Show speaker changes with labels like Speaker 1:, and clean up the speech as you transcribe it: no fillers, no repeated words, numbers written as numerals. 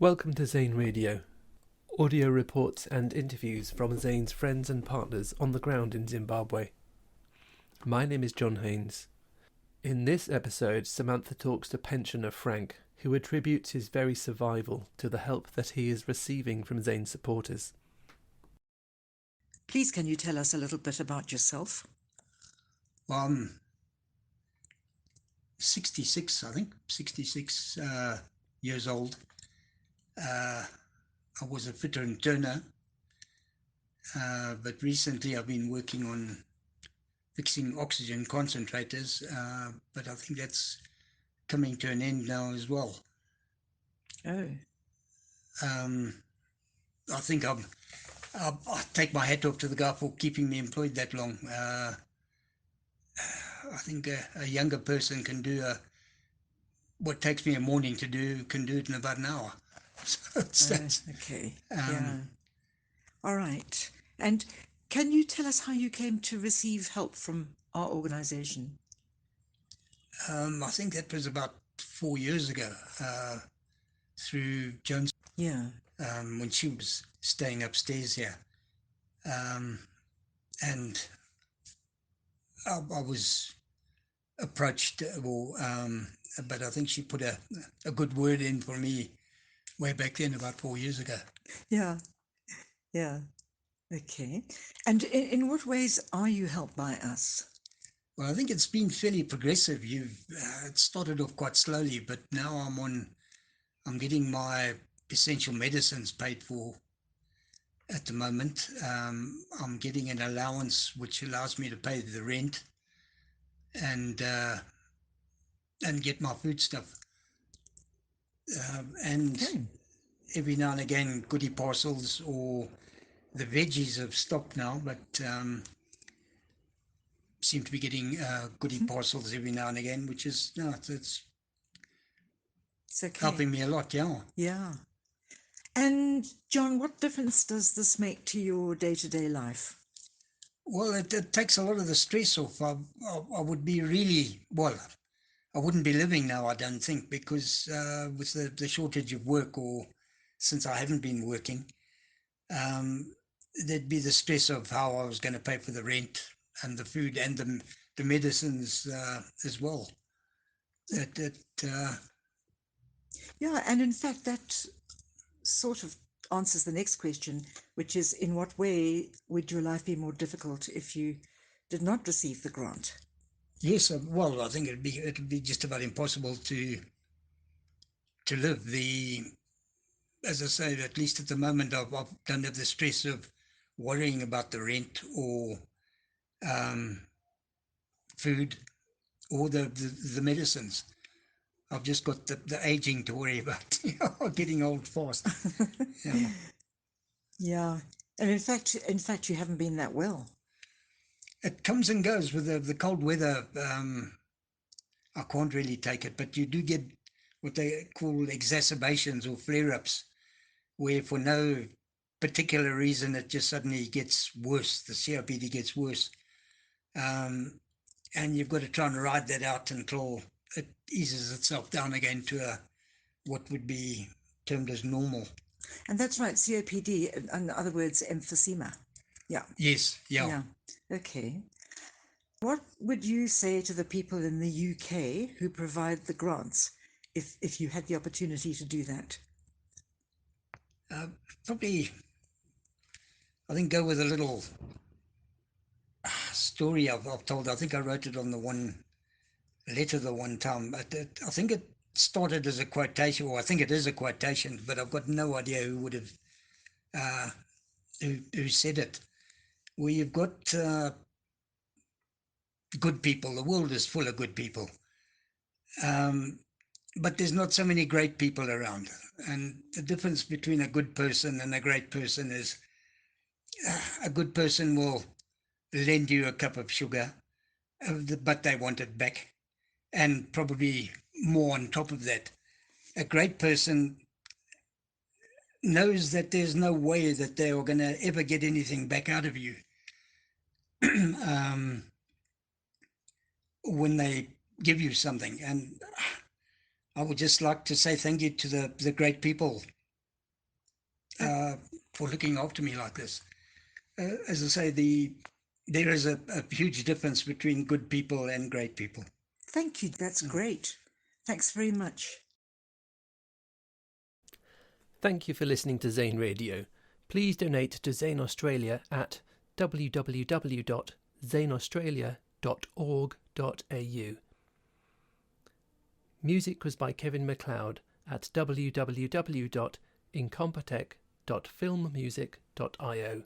Speaker 1: Welcome to ZANE Radio, audio reports and interviews from ZANE's friends and partners on the ground in Zimbabwe. My name is John Haynes. In this episode, Samantha talks to pensioner Frank, who attributes his very survival to the help that he is receiving from ZANE supporters.
Speaker 2: Please, can you tell us a little bit about yourself?
Speaker 3: Well, I'm 66, I think, 66 years old. I was a fitter and turner, but recently I've been working on fixing oxygen concentrators, but I think that's coming to an end now as well.
Speaker 2: Oh.
Speaker 3: I think I take my hat off to the guy for keeping me employed that long. I think a younger person can do what takes me a morning to do, can do it in about an hour. So
Speaker 2: okay. Yeah. All right. And can you tell us how you came to receive help from our organization?
Speaker 3: I think that was about 4 years ago, through Jones.
Speaker 2: Yeah.
Speaker 3: When she was staying upstairs here. And I was approached, but I think she put a good word in for me way back then, about 4 years ago.
Speaker 2: Yeah. Yeah. Okay. And in what ways are you helped by us?
Speaker 3: Well, I think it's been fairly progressive. It started off quite slowly, but now I'm getting my essential medicines paid for at the moment. I'm getting an allowance which allows me to pay the rent and get my food stuff. And
Speaker 2: Okay.
Speaker 3: every now and again, goodie parcels, or the veggies have stopped now, but seem to be getting goodie parcels every now and again, which is it's
Speaker 2: okay.
Speaker 3: helping me a lot.
Speaker 2: Yeah. And John, what difference does this make to your day-to-day life?
Speaker 3: Well, it takes a lot of the stress off. I would be really, well, I wouldn't be living now, I don't think, because with the shortage of work, or since I haven't been working, there'd be the stress of how I was going to pay for the rent and the food and the medicines as well.
Speaker 2: Yeah, and in fact, that sort of answers the next question, which is, in what way would your life be more difficult if you did not receive the grant?
Speaker 3: Yes, well, I think it'd be just about impossible to live. As I say, at least at the moment, I don't have the stress of worrying about the rent or food or the medicines. I've just got the aging to worry about. Getting old fast. Yeah.
Speaker 2: Yeah, and in fact, you haven't been that well.
Speaker 3: It comes and goes with the cold weather. I can't really take it, but you do get what they call exacerbations or flare-ups, where for no particular reason it just suddenly gets worse. The COPD gets worse, and you've got to try and ride that out until it eases itself down again to what would be termed as normal.
Speaker 2: And that's right, COPD, in other words, emphysema. Yeah.
Speaker 3: Yes, yeah.
Speaker 2: Okay. What would you say to the people in the UK who provide the grants, if you had the opportunity to do that?
Speaker 3: Probably, I think, go with a little story I've told. I think I wrote it on the one letter the one time. I think it started as a quotation, or I think it is a quotation, but I've got no idea who would have who said it. Where you've got good people. The world is full of good people, but there's not so many great people around. And the difference between a good person and a great person is a good person will lend you a cup of sugar, but they want it back, and probably more on top of that. A great person knows that there's no way that they are going to ever get anything back out of you when they give you something. And I would just like to say thank you to the great people for looking after me like this. As I say, there is a huge difference between good people and great people.
Speaker 2: Thank you. That's great. Thanks very much.
Speaker 1: Thank you for listening to ZANE Radio. Please donate to ZANE Australia at www.zaneaustralia.org.au. Music was by Kevin MacLeod at www.incompetech.filmmusic.io.